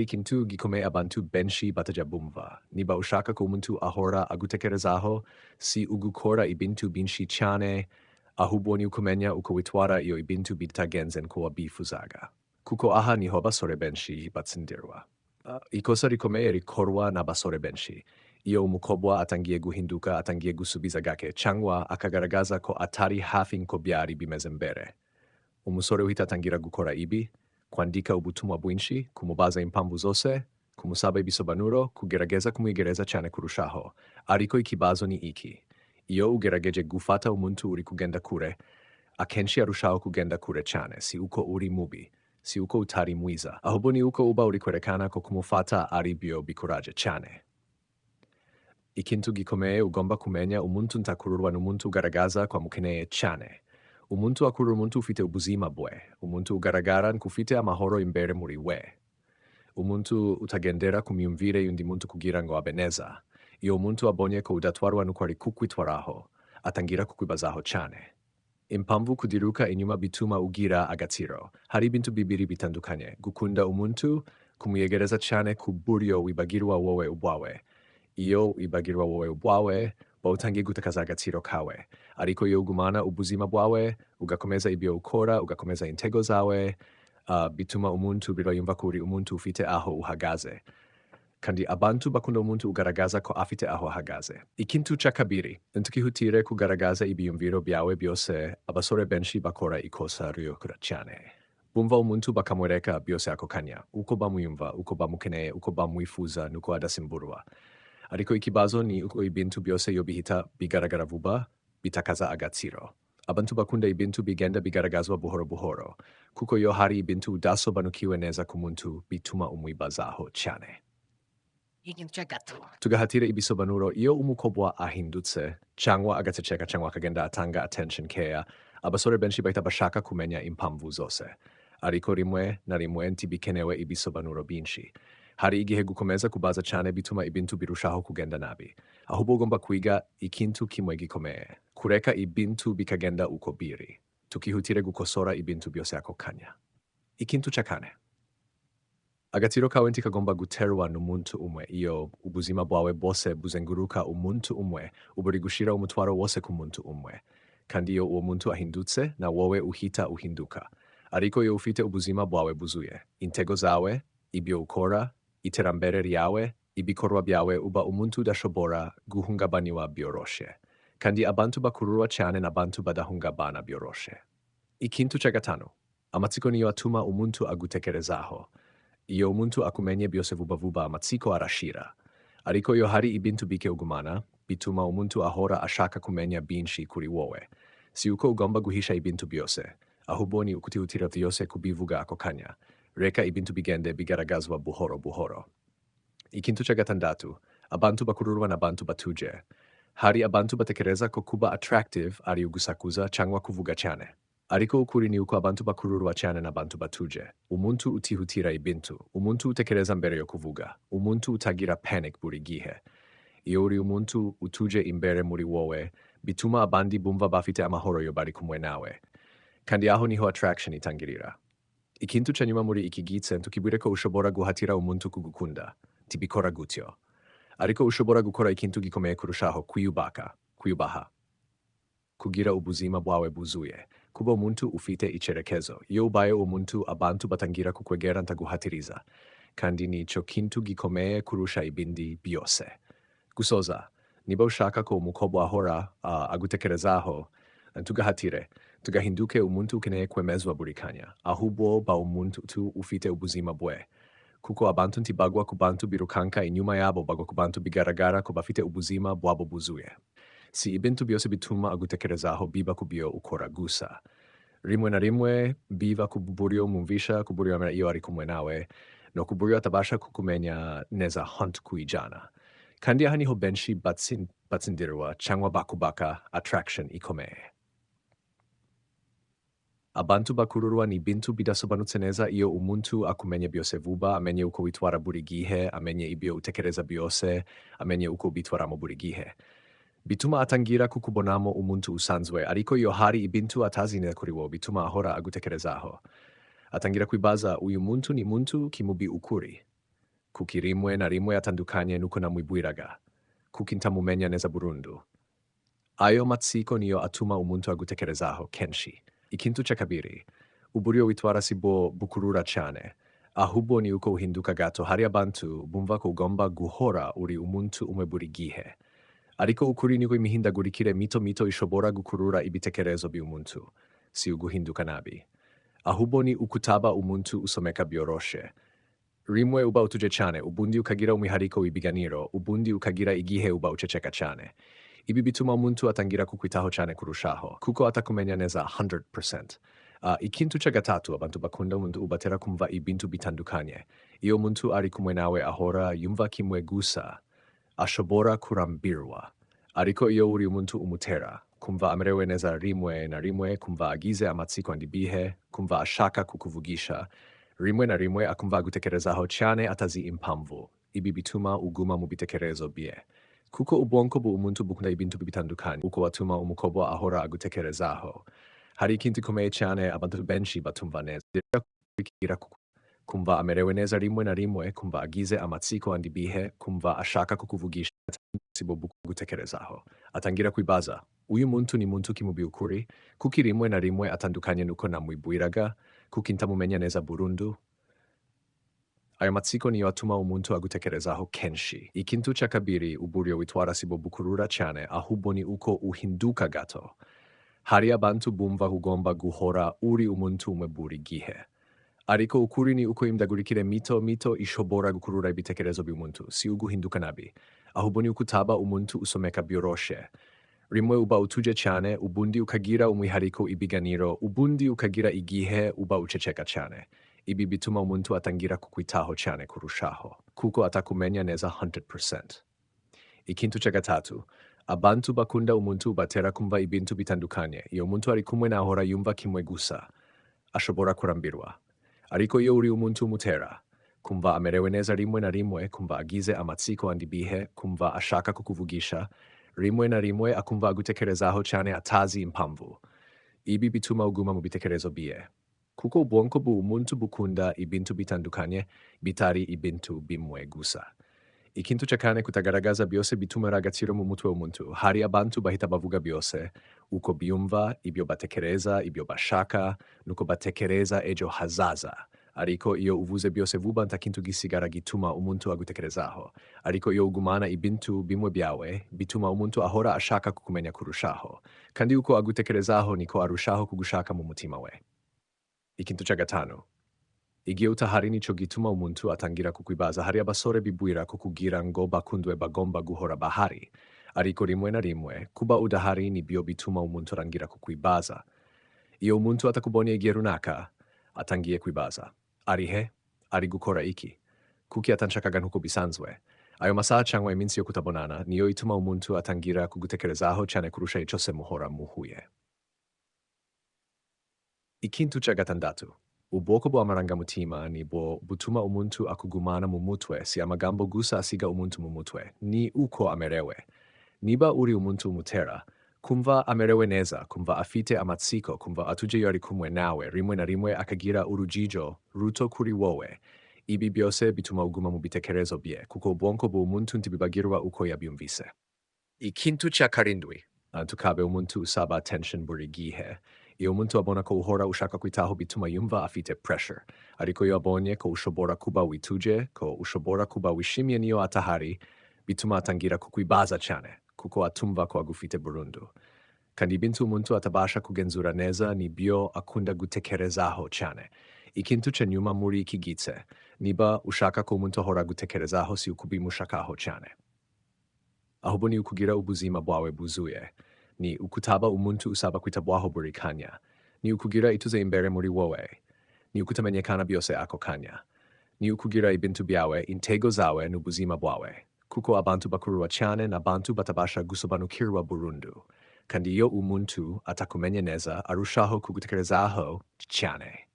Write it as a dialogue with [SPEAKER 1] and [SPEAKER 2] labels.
[SPEAKER 1] Ikintu gikomeye abantu benshi batajabumva. Niba ushaka ko umuntu ahora agutekerezaho, si ugukora ibintu byinshi cyane, ahubwo ni ukumenya uko witwara iyo ibintu bitagenze nko wabifuzaga. Kuko aha niho abasore benshi batsindirwa. Ikosa rikomeye rikorwa n'abasore benshi. Iyo umukobwa atangiye guhinduka, atangiye gusubiza gake, cyangwa akagaragaza ko atari hafi nko byari bimeze mbere. Umusore uhita atangira gukora ibi, kuandika ubutumwa bwinshi, kumubaza impamvu zose, kumusaba ibisobanuro, kugerageza kumwigereza cyane kurushaho. Ariko ikibazo ni iki. Iyo ugerageje gufata umuntu uri kugenda kure, akenshi arushaho kugenda kure cyane, si uko uri mubi, si uko utari mwiza. Ahubwo ni uko uba uri kwerekana ko kumufata ari byo bikuraje cyane. Ikintu gikomeye ugomba kumenya umuntu ntakururwa n'umuntu ugaragaza ko amukeneye cyane. Umuntu akurura umuntu ufite ubuzima bwe. Umuntu ugaragara nk'ufite amahoro imbere muri we. Umuntu utagendera ku myumvire y'undi muntu kugira ngo abe neza. Iyo umuntu abonye ko udatwarwa nuko ari kukwitwaraho, atangira kukwibazaho cyane. Impamvu kudiruka inyuma bituma ugira agaciro. Hari ibintu bibiri bitandukanye. Gukunda umuntu, kumwiyegereza cyane ku buryo wibagirwa wowe ubwawe. Iyo wibagirwa wowe ubwawe, utangiye gutakaza agaciro kawe. Ariko iyo ugumana ubuzima bwawe, ugakomeza ibyo ukora, ugakomeza intego zawe, bituma umuntu yumva ko uri umuntu ufite aho uhagaze. Kandi abantu bakunda umuntu ugaragaza ko afite aho ahagaze. Ikintu cya kabiri, ntukihutire kugaragaza ibiyumviro byawe byose. Abasore benshi bakora ikosa ryokora cyane. Bumva umuntu bakamwereka byose ako kanya. Uko bamwumva, uko bamukeneye, uko bamwifuza, nuko adasimburwa. Ariko ikibazo ni uko ibintu byose iyo bihita bigaragara vuba, bitakaza agaciro. Abantu bakunda ibintu bigenda bigaragazwa buhoro buhoro. Kuko iyo hari ibintu udasobanukiwe neza ku muntu, bituma umwibazaho cyane.
[SPEAKER 2] Ikintu cya gato.
[SPEAKER 1] Tugahatire ibisobanuro iyo umukobwa ahindutse, cyangwa agaceceka cyangwa akagenda atanga attention care, abasore benshi bahita bashaka kumenya impamvu zose. Ariko rimwe na rimwe ntibikenewe ibisobanuro byinshi. Hari igihe gukomeza kubaza cyane bituma ibintu birushaho kugenda nabi. Ahubwo ugomba kwiga ikintu kimwe gikomeye. Kureka ibintu bikagenda uko biri. Tukihutire gukosora ibintu byose ako kanya. Ikintu cya kane. Agaciro kawe ntikagomba guterwa n'umuntu umwe. Iyo ubuzima bwawe bwose buzenguruka umuntu umwe, uba uri gushira umutwaro wose ku muntu umwe. Kandi iyo uwo muntu ahindutse, na wowe uhita uhinduka. Ariko iyo ufite ubuzima bwawe buzuye, intego zawe, ibyo ukora, iterambere ryawe, ibikorwa byawe, uba umuntu udashobora guhungabaniwa byoroshe. Kandi abantu bakururwa cyane n'abantu badahungabana byoroshe. Ikintu cya gatanu. Amatsiko niyo atuma umuntu agutekerezaho. Iyo umuntu akumenye byose vuba vuba, amatsiko arashira. Ariko iyo hari ibintu bike ugumana, bituma umuntu ahora ashaka kumenya byinshi kuri wowe. Si uko ugomba guhisha ibintu byose. Ahubwo ni ukutihutira byose kubivuga ako kanya. Reka ibintu bigende bigaragazwa buhoro buhoro. Ikintu cya gatandatu. Abantu bakururwa n'abantu batuje. Hari abantu batekereza ko kuba attractive ari ugusakuza cyangwa kuvuga cyane. Ariko ukuri ni uko abantu bakururwa cyane n'abantu batuje. Umuntu utihutira ibintu. Umuntu utekereza mbere yo kuvuga. Umuntu utagira panic buri gihe. Iyo uri umuntu utuje imbere muri wowe, bituma abandi bumva bafite amahoro yo bari kumwe nawe. Kandi aho niho attraction itangirira. Ikintu cya nyuma muri iki gitse tukibwire ko ushobora guhatira umuntu kugukunda. Tibikora gutyo. Ariko ushobora gukora ikintu gikomeye kurushaho kwiyubaha. Kugira ubuzima bwawe buzuye. Kuba umuntu ufite icyerekezo. Iyo ubaye umuntu abantu batangira kukwegera ntaguhatiriza. Kandi nicyo kintu gikomeye kurusha ibindi byose. Gusoza, niba ushaka ko umukobwa ahora agutekerezaho, tugahatire. Tugahinduke umuntu ukeneye kwemezwa buri kanya. Ahubwo ba umuntu ufite ubuzima bwe. Kuko abantu ntibagwa ku bantu birukanka inyuma yabo, bagwa ku bantu bigaragara ko bafite ubuzima bwabo buzuye. Si ibintu byose bituma agutekerezaho biba ku byo ukora gusa. Rimwe na rimwe biva ku buryo umwumvisha, ku buryo iyo ari kumwe nawe, no ku buryo atabasha kukumenya neza hunt kuijana. Kandi aha niho benshi batsindirwa cyangwa bakubaka attraction ikomeye. Abantu bakururwa n'ibintu bidasobanutse neza iyo umuntu akumenye byose vuba, amenye uko witwara buri gihe, amenye ibyo utekereza byose, amenye uko bitwaramo buri gihe. Bituma atangira kukubonamo umuntu usanzwe, ariko iyo hari ibintu atazi neza kuri wowe, bituma ahora agutekerezaho. Atangira kwibaza uyu muntu ni muntu kimubi ukuri. kuki rimwe na rimwe atandukanye nuko namwibwiraga, kuki ntamumenya neza burundu. Ayo matsiko niyo atuma umuntu agutekerezaho kenshi. Ikintu cha kabiri, uburyo witwara sibo bukurura cyane, ahubwo ni uko uhinduka gato. Hari abantu bumva ko ugomba guhora uri umuntu umwe buri gihe, ariko ukuri niko imihindagurikire mito mito ishobora gukurura ibitekerezo by'umuntu, si uguhinduka nabi. Ahubwo ni ukutaba umuntu usomeka byoroshe. Rimwe uba utuje cyane, ubundi ukagira umwihariko w'ibiganiro, ubundi ukagira igihe uba uceceka cyane. Ibi bituma umuntu atangira kukwitaho cyane kurushaho, kuko atakumenya neza 100%. Ikintu cha gatatu, abantu bakunda umuntu ubatera kumva ibintu bitandukanye. Iyo umuntu ari kumwe nawe ahora yumva kimwe gusa, ashobora kurambirwa. Ariko iyo uri umuntu umutera kumva amerewe neza rimwe na rimwe, kumva agize amatsiko andi bihe, kumva ashaka kukuvugisha, rimwe na rimwe akumva agutekerezaho cyane atazi impamvu. Ibi bituma uguma mu bitekerezo bye. Kuko ubwonko bw'umuntu bukunda ibintu bitandukanye, uko watuma umukobwa ahora agutekerezaho. Hari ikintu gikomeye cyane abantu benshi batumva neza. Kumva amerewe neza rimwe na rimwe, kumva agize amatsiko andi bihe, kumva ashaka kukuvugisha sibo gutekerezaho. Atangira kwibaza, uyu muntu ni muntu ki mu by'ukuri? Kuki rimwe na rimwe atandukanye nuko namwibwiraga? Kuki ntamumenya neza burundu? Ayo matsiko niyo atuma umuntu agutekerezaho kenshi. Ikintu cha kabiri, uburyo witwara sibo bukurura cyane, ahubwo ni uko uhinduka gato. Hari abantu bumva ugomba guhora uri umuntu umwe buri gihe, ariko ukuri ni uko imihindagurikire mito mito ishobora gukurura ibitekerezo by'umuntu, si uguhinduka nabi. Ahubwo ni ukutaba umuntu usomeka byoroshe. Rimwe uba utuje cyane, ubundi ukagira umwihariko ibiganiro, ubundi ukagira igihe uba uceceka cyane. Ibi bituma umuntu atangira kukwitaho cyane kurushaho, kuko atakumenya neza 100%. Ikintu cha gatatu, abantu bakunda umuntu batera kumva ibintu bitandukanye. Iyo umuntu ari kumwe na ahora yumva kimwe gusa, ashobora kurambirwa. Ariko iyo uri umuntu umutera, kumva amerewe neza rimwe na rimwe, kumva agize amatsiko andi bihe, kumva ashaka kukuvugisha, rimwe na rimwe akumva agutekerezaho cyane atazi impamvu. Ibi bituma uguma mu bitekerezo bye. Kuko ubwonko bw'umuntu bukunda ibintu bitandukanye, bitari ibintu bimwe gusa. Ikintu cha kane, kutagaragaza byose bituma agaciro mu mutwe w'umuntu. Hari abantu bahita bavuga byose, uko biyumva, ibyo batekereza, ibyo bashaka, nuko batekereza ejo hazaza. Ariko iyo uvuze byose vuba nta kintu gisigara gituma umuntu agutekerezaho. Ariko iyo ugumana ibintu bimwe byawe, bituma umuntu ahora ashaka kukumenya kurushaho. Kandi uko agutekerezaho niko arushaho kugushaka mu mutima we. Ikintu cha gatanu, igihe utahari nico gituma umuntu atangira kukwibaza. Hari abasore bibwira ko kugira ngo bakundwe bagomba guhora bahari, ariko rimwe na rimwe kuba udahari nibyo bituma umuntu arangira kukwibaza. Iyo umuntu atakubonye igihe runaka, atangiye kwibaza, ari he? Ari gukora iki? Kuki atanshakaga nkuko bisanzwe? Ayo masaha cyangwa iminsi yo kutabonana niyo ituma umuntu atangira kugutekerezaho cyane kurusha icyo se muhora muhuye. Ikintu cha gatandatu, ubwoko bw'amarangamutima nibwo butuma umuntu akugumana mu mutwe, si amagambo gusa asiga umuntu mu mutwe, ni uko amerewe. Niba uri umuntu umutera, kumva amerewe neza, kumva afite amatsiko, kumva atuje iyo ari kumwe nawe, rimwe na rimwe akagira urujijo ruto kuri wowe. Ibi byose bituma uguma mu bitekerezo bye, kuko ubwonko bw'umuntu ntibibagirwa uko yabyumvise. Ikintu cha karindwi, tukabe umuntu usaba attention buri gihe. Iyo umuntu abona ko uhora ushaka kwitaho bituma yumva afite pressure. Ariko iyo abonye ko ushobora kuba wituje, ko ushobora kuba wishimye niyo atahari, bituma atangira kukwibaza cyane, kuko atumva ko agufite burundu. Kandi ibintu umuntu atabasha kugenzura neza nibyo akunda gutekerezaho cyane. Ikintu cha nyuma muri iki gitse, niba ushaka ko umuntu ahora gutekerezaho si ukubimushakaho cyane. Ahubwo ni ukugira ubuzima bwawe buzuye. Ni ukutaba umuntu usaba kwitabwaho buri kanya. Ni ukugira ituze imbere muri wowe. Ni ukutamenyekana byose ako kanya. Ni ukugira ibintu byawe, intego zawe n'ubuzima bwawe. Kuko abantu bakurura cyane n'abantu batabasha gusobanukirwa burundu. Kandi iyo umuntu atakumenye neza arushaho kugutekerezaho cyane.